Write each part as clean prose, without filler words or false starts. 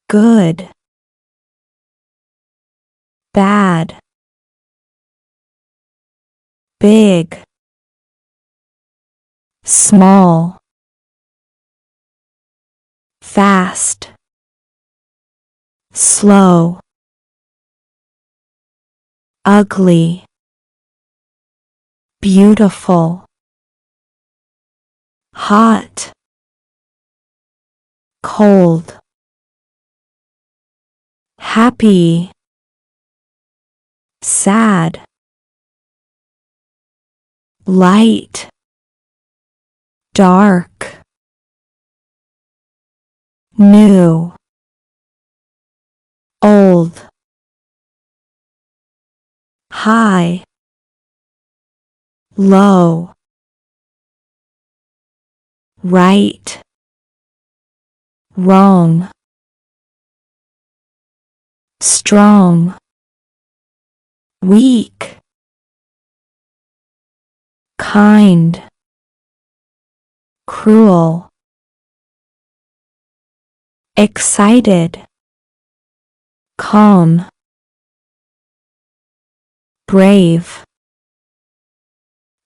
good, bad, big, small, fast, slow, ugly, beautiful, hot, cold, happy, sad, light, dark, new, old, high, low, right, wrong, strong, weak, kind, cruel, excited, calm, brave,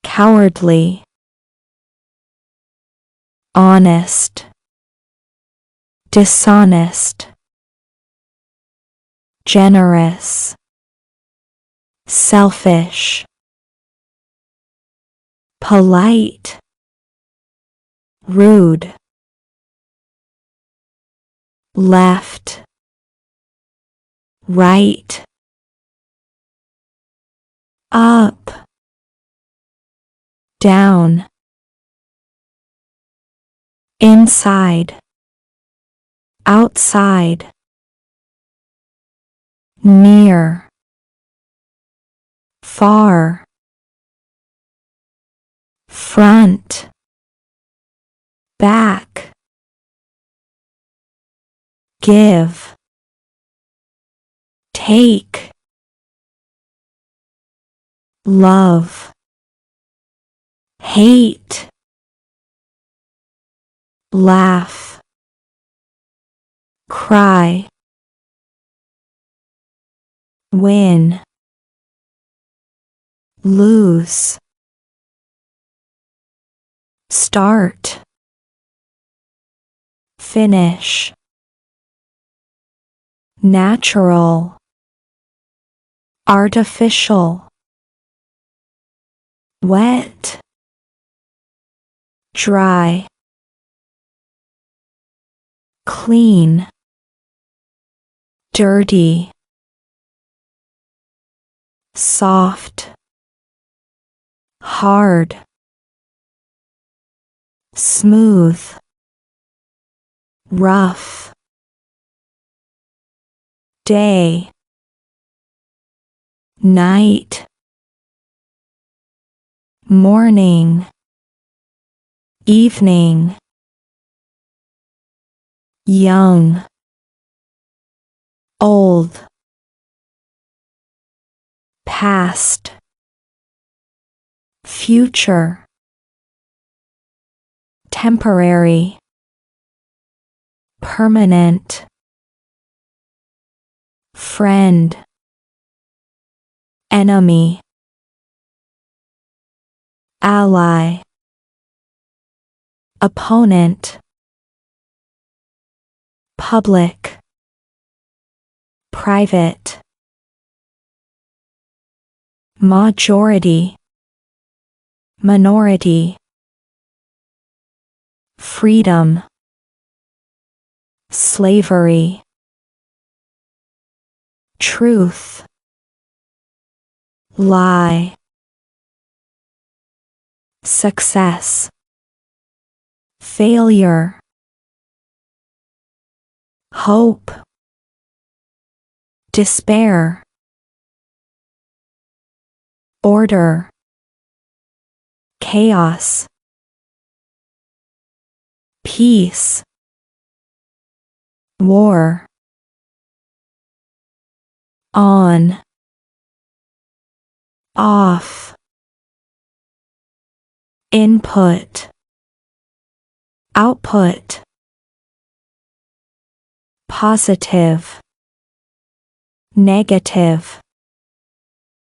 cowardly, honest, dishonest, generous, selfish, polite, rude, left, right, up, down, inside, outside, near, far, front, back, give, take, love, hate, laugh, cry, win, lose, start, finish, natural, artificial, wet, dry, clean, dirty, soft, hard, smooth, rough, day, night, morning, evening, young, old, past, future, temporary, permanent, friend, enemy, ally, opponent, public, private, majority, minority, freedom, slavery, truth, lie, success, failure, hope, despair, order, chaos, peace, war, on, off, input, output, positive, negative.